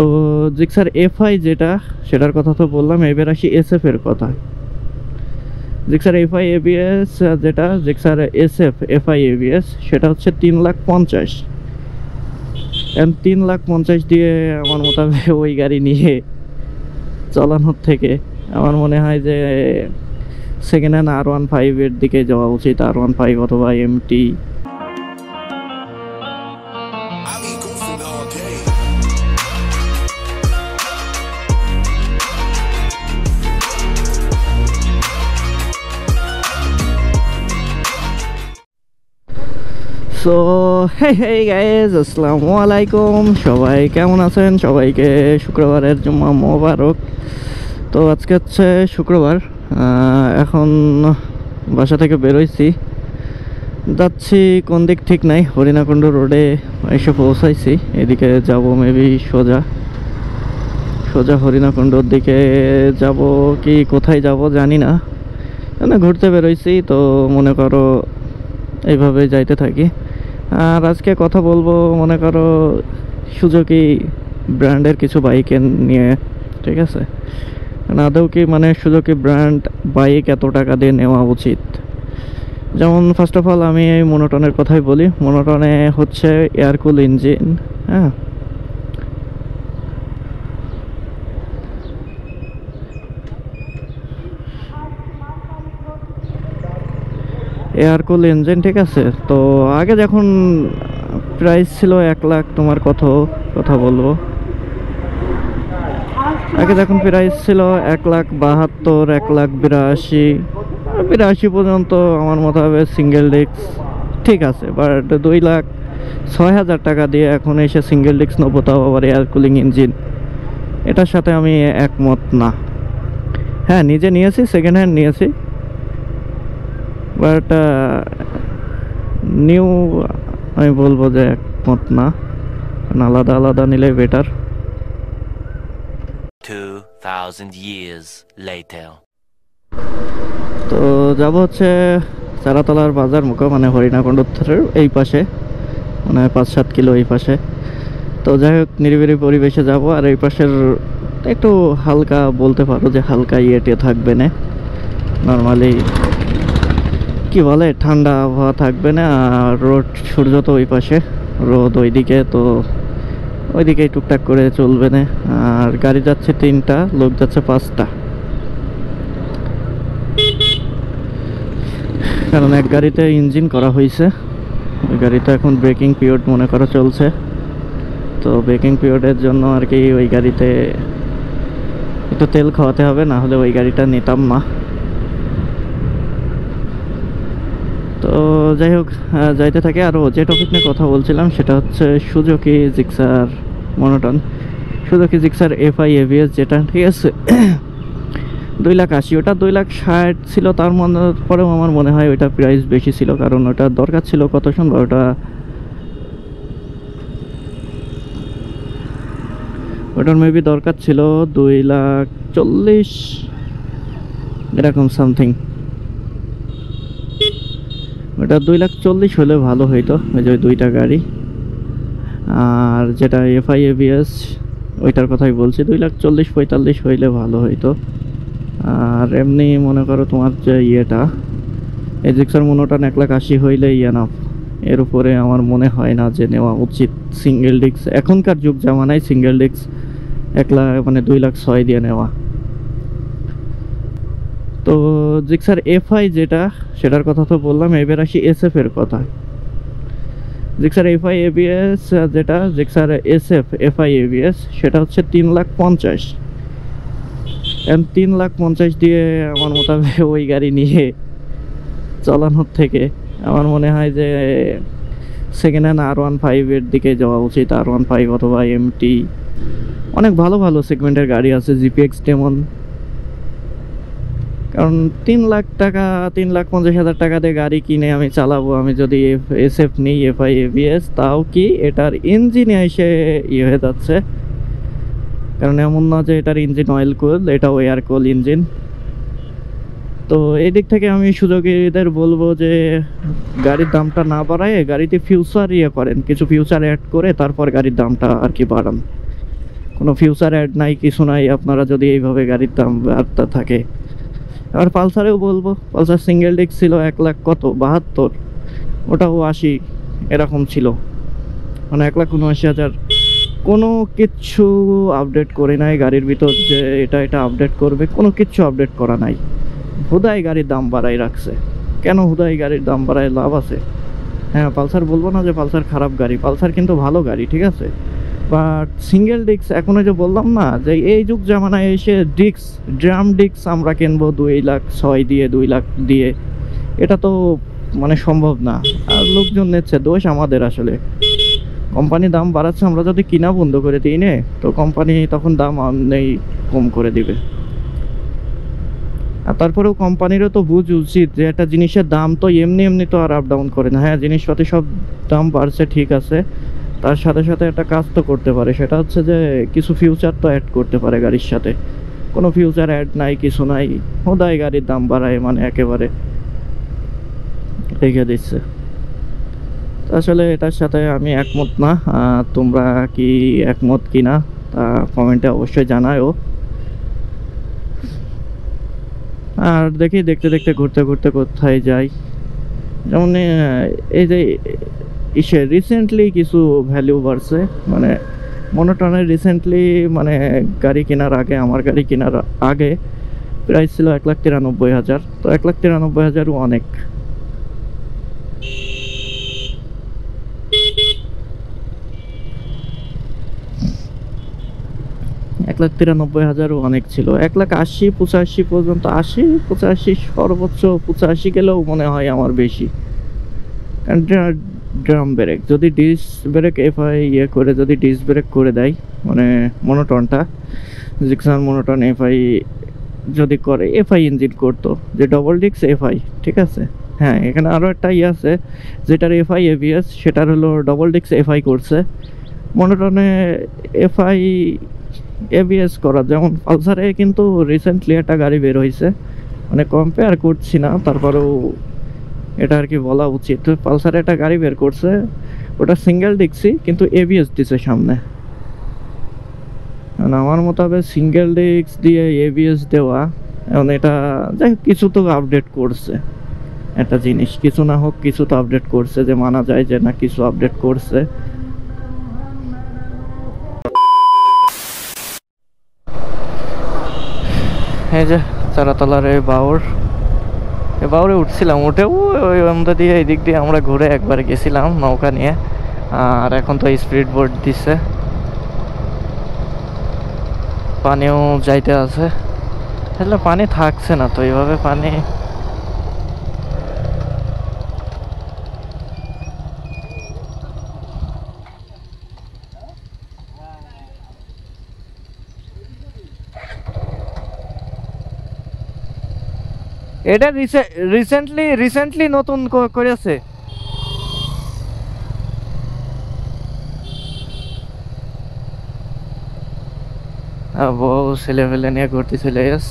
তো Gixxer FI যেটা, সেটার কথা তো বললাম। এবার আসি এসএফ এর কথা। জিক্সার এফআই এবিএস যেটা, জিক্সার এসএফ এফআই এবিএস, সেটা হচ্ছে 3,50,000। 3,50,000 দিয়ে আমার মোটামুটি ওই গাড়ি নিয়ে চালানোর থেকে আমার মনে হয় যে সেকেন্ড হ্যান্ড R15 এর দিকে যাওয়া উচিত। R15 অথবা এমটি। সো হে গাইজ, আসসালামু আলাইকুম। সবাই কেমন আছেন? সবাইকে শুক্রবারের জুম্মা মোবারক। তো আজকে হচ্ছে শুক্রবার। এখন বাসা থেকে বেরোইছি, যাচ্ছি কোন দিক ঠিক নাই। হরিণাকুণ্ড রোডে এসে পৌঁছাইছি। এদিকে যাব মেবি সোজা হরিণাকুণ্ডর দিকে যাব, কি কোথায় যাব জানি না। ঘুরতে বেরোইছি, তো মনে করো এইভাবে যাইতে থাকি। আর আজকে কথা বলবো মনে করো সুজুকি ব্র্যান্ডের কিছু বাইক নিয়ে, ঠিক আছে? আদৌ কি মানে সুজুকি ব্র্যান্ড বাইক এত টাকা দিয়ে নেওয়া উচিত? যেমন ফার্স্ট অফ অল আমি এই মনোটনের কথাই বলি। মনোটনে হচ্ছে এয়ারকুল ইঞ্জিন, হ্যাঁ। এয়ারকুল ইঞ্জিন, ঠিক আছে। তো আগে যখন প্রাইস ছিল 1 লাখ, তোমার কথা বলবো, আগে যখন প্রাইস ছিল 1,72,000, 1,82,000 পর্যন্ত আমার মতো হবে সিঙ্গেল ডিস্ক, ঠিক আছে। বাট 2,06,000 টাকা দিয়ে এখন এসে সিঙ্গেল ডিস্ক নেবো, তাও আবার এয়ার কুলিং ইঞ্জিন, এটার সাথে আমি একমত না। হ্যাঁ, নিজে নিয়েছি, সেকেন্ড হ্যান্ড নিয়েছি, বাট নিউ আমি বলবো যে একমত না। আলাদা আলাদা নিলে বেটার। 2000 years later. তো যাব হচ্ছে চারাতলার বাজার মুখো, মানে হরিণাকুণ্ডের এই পাশে, মানে 5-7 কিলো এই পাশে। তো যাই হোক, নিরিবিলি পরিবেশে যাব। আর এই পাশের একটু হালকা বলতে পারো যে হালকা ইয়েটে থাকবে না, নর্মালি কি বলে ঠান্ডা আবহাওয়া থাকবে না। আর রোড, সূর্য তো ওই পাশে, রোদ ওইদিকে, তো ওইদিকেই টুকটাক করে চলবে না। আর গাড়ি যাচ্ছে 3টা, লোক যাচ্ছে 5টা, কারণ এক গাড়িতে ইঞ্জিন করা হয়েছে। ওই গাড়িতে এখন ব্রেকিং পিরিয়ড মনে করা চলছে। তো ব্রেকিং পিরিয়ডের জন্য আর কি ওই গাড়িতে একটু তেল খাওয়াতে হবে, না হলে ওই গাড়িটা নিতাম না। তো যাই হোক, যাইতে থাকে। আরও যে টপিক নিয়ে কথা বলছিলাম সেটা হচ্ছে Suzuki Gixxer monotone, Suzuki Gixxer FI ABS যেটা, ঠিক আছে। 2,80,000, ওটা 2,60,000 ছিল। তার পরেও আমার মনে হয় ওইটা প্রাইস বেশি ছিল, কারণ ওটা দরকার ছিল কত সুন্দর। ওটার মেবি দরকার ছিল 2,40,000 এরকম সামথিং। ওটা 2,40,000 হলে ভালো হইতো, ওই যে 2টা গাড়ি। আর যেটা এফআই এবিএস ওইটার কথাই বলছি, 2,40,000-45,000 হইলে ভালো হইতো। আর এমনি মনে করো তোমার যে ইয়েটা, এই জিক্সার মনোটন 1,80,000 হইলে এনাফ। এর উপরে আমার মনে হয় না যে নেওয়া উচিত সিঙ্গেল ডিস্ক। এখনকার যুগ জামানায় সিঙ্গেল ডিস্ক 2,06,000 দিয়ে নেওয়া। তো জিক্সার এফআই যেটা, সেটার কথা তো বললাম। এবার আসি এসএফ এর কথা। জিক্সার এফআই এবিএস যেটা, জিক্সার এসএফ এফআই এবিএস, সেটা হচ্ছে 3,50,000। 3,50,000 দিয়ে আমার মোটামুটি ওই গাড়ি নিয়ে চালানোর থেকে আমার মনে হয় যে সেকেন্ড হ্যান্ড R15 এর দিকে যাওয়া উচিত। R15 অথবা এমটি, অনেক ভালো ভালো সেগমেন্টের গাড়ি আছে, জিপিএক্স ডেমন। কারণ 3 লাখ টাকা, 3,50,000 টাকা দিয়ে গাড়ি কিনে আমি চালাবো, আমি যদি এসএফ নিই এফআই এবিএস, তাও কি এটার ইঞ্জিনে এসে ইয়ে হয়ে যাচ্ছে। কারণ এমন না যে এটার ইঞ্জিন অয়েল কুল, এটাও এয়ার কুল ইঞ্জিন। তো এই দিক থেকে আমি সুজুকিদের বলবো যে গাড়ির দামটা না বাড়ায় গাড়িতে ফিউচার ইয়ে করেন, কিছু ফিউচার অ্যাড করে তারপর গাড়ির দামটা আর কি বাড়ান। কোনো ফিউচার অ্যাড নাই, কিছু নাই। আপনারা যদি এইভাবে গাড়ির দাম বাড়তে থাকে, আর পালসারেও বলবো, পালসার সিঙ্গেল ডিস্ক ছিল 1 লাখ কত 72, ওটাও 80 এরকম ছিল, মানে 1,79,000। কোনো কিচ্ছু আপডেট করে নাই গাড়ির ভিতর যে এটা এটা আপডেট করবে, কোনো কিচ্ছু আপডেট করা নাই। হুদাই গাড়ির দাম বাড়াই রাখছে। কেন হুদাই গাড়ির দাম বাড়ায় লাভ আছে? হ্যাঁ, পালসার বলবো না যে পালসার খারাপ গাড়ি, পালসার কিন্তু ভালো গাড়ি, ঠিক আছে। বাট সিঙ্গেল ডিস্ক এখন ওই যে বললাম না যে এই যুগ জামানায় এসে ডিস্ক, ড্রাম ডিস্ক আমরা কিনবো 2,06,000 দিয়ে, 2 লাখ দিয়ে, এটা তো মানে সম্ভব না। আর লোকজন নিচ্ছে, দোষ আমাদের আসলে। কোম্পানি দাম বাড়াচ্ছে, আমরা যদি কিনা বন্ধ করে দিই নে, তো কোম্পানি তখন দাম নেই কম করে দিবে। আর তারপরেও কোম্পানিরও তো বুঝ উচিত যে একটা জিনিসের দাম তো এমনি এমনি তো আর আপ ডাউন করে না। হ্যাঁ, জিনিসপাতি সব দাম বাড়ছে ঠিক আছে, তার সাথে সাথে একটা কাজ তো করতে পারে, সেটা হচ্ছে যে কিছু ফিউচার তো অ্যাড করতে পারে গাড়ির সাথে। কোনো ফিউচার অ্যাড নাই, কিছু নাই, হোদাই গাড়ির দাম বাড়ায়, মানে একেবারে রেখে দিচ্ছে। আসলে এটার সাথে আমি একমত না। তোমরা কি একমত কি না তা কমেন্টে অবশ্যই জানাও। আর দেখি দেখতে দেখতে ঘুরতে ঘুরতে কোথায় যাই। যেমন এই যে রিসেন্টলি কিছু ভ্যালু বাড়ছে, মানে মনোটনের রিসেন্টলি, মানে গাড়ি কেনার আগে, আমার গাড়ি কেনার আগে প্রাইস ছিল 1,93,000। তো 1,93,000ও অনেক। 1,93,000ও অনেক ছিল। 1,80,000 85 পর্যন্ত, 80 85 সর্বোচ্চ 85 গেলেও মনে হয় আমার বেশি। কারণ ড্রাম ব্রেক যদি ডিস্ক ব্রেক এফআই ইয়ে করে, যদি ডিস্ক ব্রেক করে দেয়, মানে মনোটনটা, জিক্সার মনোটন এফআই যদি করে, এফআই ইঞ্জিন করতো, যে ডবল ডিস্ক এফআই, ঠিক আছে। হ্যাঁ, এখানে আরও একটা ইয়ে আছে যেটার এফআই এবিএস, সেটার হলো ডবল ডিস্ক এফআই করছে, মনোটনে এফআই এবিএস করা। যেমন পালসারে কিন্তু রিসেন্টলি একটা গাড়ি বের হয়েছে, মানে কম্পেয়ার করছি না, তারপরেও এটা আর কি বলা উচিত। পালসারে একটা গাড়ি বের করছে, ওটা সিঙ্গেল ডিস্কই কিন্তু এবিএস দিছে সামনে। মানে আমার মোতাবেক সিঙ্গেল ডিস্ক দিয়ে এবিএস দেওয়া, এখন এটা যাই হোক কিছু তো আপডেট করছে, একটা জিনিস কিছু না হোক কিছু তো আপডেট করছে, যে মানা যায় যে না কিছু আপডেট করছে। এই যে চারাতলার এই বাউরে উঠছিলাম, উঠেও ওই মধ্যে দিয়ে এই দিক দিয়ে আমরা ঘুরে একবার গেছিলাম নৌকা নিয়ে। আর এখন তো স্পিড বোট দিচ্ছে, পানিও যাইতে আছে, তাহলে পানি থাকছে না তো এইভাবে পানি। এটা রিসেন্টলি নতুন করেছে। বউ ছেলে ফেলে নিয়ে ঘুরতে চলে গেছ,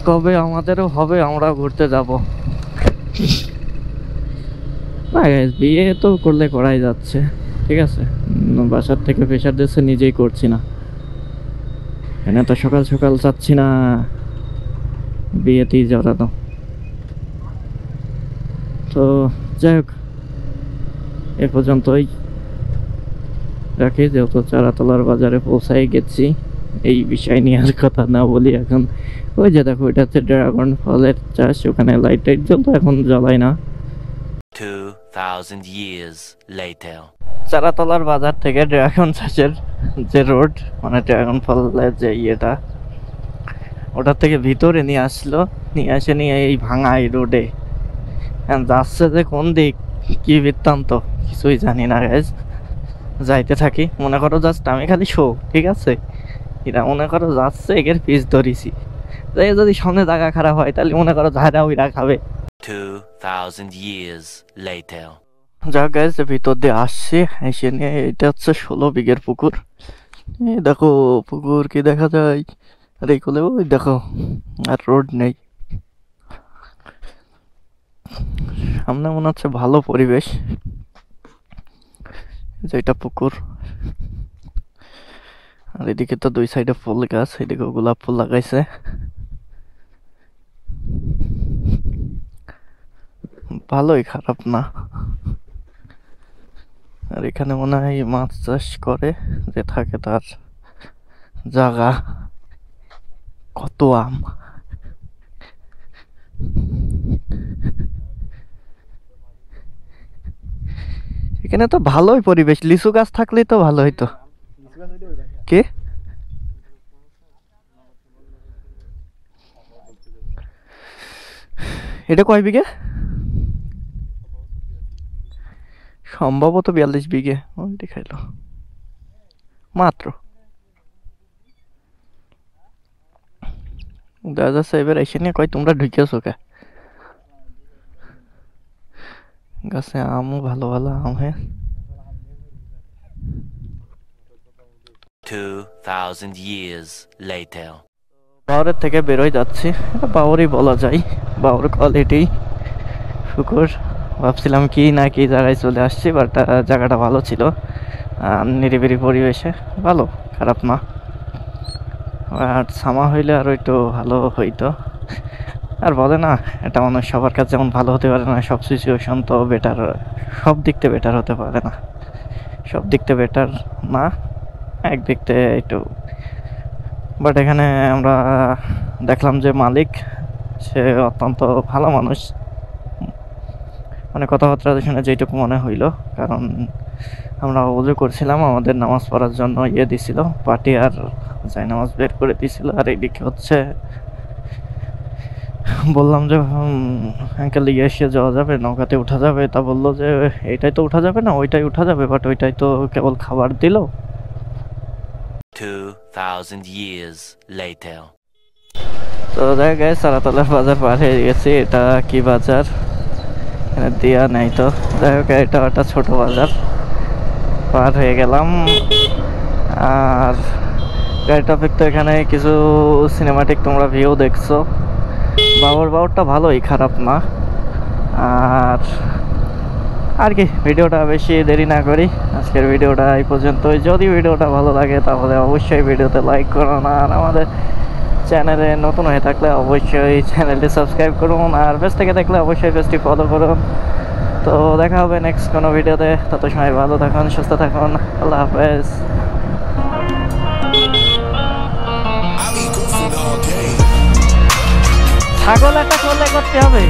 কবে আমাদেরও হবে, আমরাও ঘুরতে যাব। না guys, বিয়ে তো করলে করাই যাচ্ছে, ঠিক আছে। বাসার থেকে প্রেশার দিচ্ছে, নিজেই করছি না, এনে তো সকাল সকাল চাচ্ছি না বিয়েতেই জড়ানো। তো যাই হোক, এ পর্যন্তই রাখি, যেহেতু চারাতলার বাজারে পৌঁছাই গেছি, এই বিষয় নিয়ে আর কথা না বলি এখন। ওই যে দেখো, এটা হচ্ছে ড্রাগন ফলের চাষ, ওখানে লাইট টাইট জ্বলতো, এখন জ্বালাই না। 2,000 years later. চারাতলার বাজার থেকে ড্রাগন চাষের যে রোড, মানে ড্রাগন ফলের যে ইয়েটা, ওটার থেকে ভিতরে নিয়ে আসলো, নিয়ে এই ভাঙা এই রোডে যাচ্ছে, যে কোন দিক কি বৃত্তান্ত কিছুই জানি না গাইজ। যাইতে থাকি, মনে করো জাস্ট আমি খালি শো, ঠিক আছে। এরা মনে করো যাচ্ছে, এগের পিস ধরিছি, যাই যদি সামনে জায়গা খারাপ হয় তাহলে মনে করো ঝাড়া ওইরা খাবে। 2,000 years later. যা গাইজ ভিতর দিয়ে আসছে, এসে নিয়ে এটা হচ্ছে 16 বিঘের পুকুর। এই দেখো পুকুর কি দেখা যায়, আর এই কোলে ওই দেখো, আর রোড নেই সামনে, মনে হচ্ছে ভালো পরিবেশ। যেটা পুকুর, আর এদিকে তো দুই সাইডে ফুল গাছ, এদিকে গোলাপ ফুল লাগাইছে। ভালোই, খারাপ না। আর এখানে মনে হয় মাছ চাষ করে, যে থাকে তার জায়গা। কত আম! এখানে তো ভালোই পরিবেশ, লিচু গাছ থাকলেই তো ভালো হইতো। কি এটা কয় বিঘে? সম্ভবত 42 বিঘে। ওই দেখাইলো মাত্র। দেখা যাচ্ছে এবার এসে নিয়ে কয় তোমরা ঢুকেছো কে? গাছে আমও ভালো ভালো আম হয়। 2000 years later. বাওরের থেকে বেরোয় যাচ্ছি, এটা বাওরই বলা যায়, বাওর কোয়ালিটি শুকুর। ভাবছিলাম কি না কি জায়গায় চলে আসছি, বাট জায়গাটা ভালো ছিল, নিরিবিলি পরিবেশে, ভালো, খারাপ না। আর সামা হইলে আরও একটু ভালো হইতো। আর বলে না, এটা মানুষ সবার কাছে যেমন ভালো হতে পারে না, সব সিচুয়েশন তো বেটার, সব দিক থেকে বেটার হতে পারে না, সব দিক থেকে বেটার না, এক দিক থেকে একটু। বাট এখানে আমরা দেখলাম যে মালিক, সে অত্যন্ত ভালো মানুষ, মানে কথাবার্তা শুনে যেটুকু মনে হইলো। কারণ আমরা ওযু করছিলাম, আমাদের নামাজ পড়ার জন্য দিছিল পার্টি, আর যাই নামাজ বের করে দিছিল। আর এইদিকে হচ্ছে বললাম যে আঙ্কেল এসে যাওয়া যাবে, নৌকাতে উঠা যাবে? তা বললো যে এইটাই তো উঠা যাবে না, ওইটাই উঠা যাবে, বাট ওইটাই তো কেবল খাবার দিল। 2000 years later. তো দেখা গেছে চারাতলার বাজার পার হয়ে গেছি। এটা কি বাজার এখানে দেয়া নাই তো, যাই হোক এটা একটা ছোট বাজার পার হয়ে গেলাম। আর গাড়ি টপিক তো এখানে কিছু সিনেমাটিক তোমরা ভিউ দেখছো। বাবরটা ভালোই, খারাপ না। আর কি, ভিডিওটা বেশি দেরি না করি, আজকের ভিডিওটা এই পর্যন্তই। যদি ভিডিওটা ভালো লাগে তাহলে অবশ্যই ভিডিওতে লাইক করুন, আর আমাদের চ্যানেলে নতুন হয়ে থাকলে অবশ্যই চ্যানেলটি সাবস্ক্রাইব করুন, আর পেজ থেকে দেখলে অবশ্যই পেজটি ফলো করুন। তো দেখা হবে নেক্সট কোনো ভিডিওতে, তত সময় ভালো থাকুন, সুস্থ থাকুন, আল্লাহ হাফেজ। ছাগল একটা করলে করতে হবে।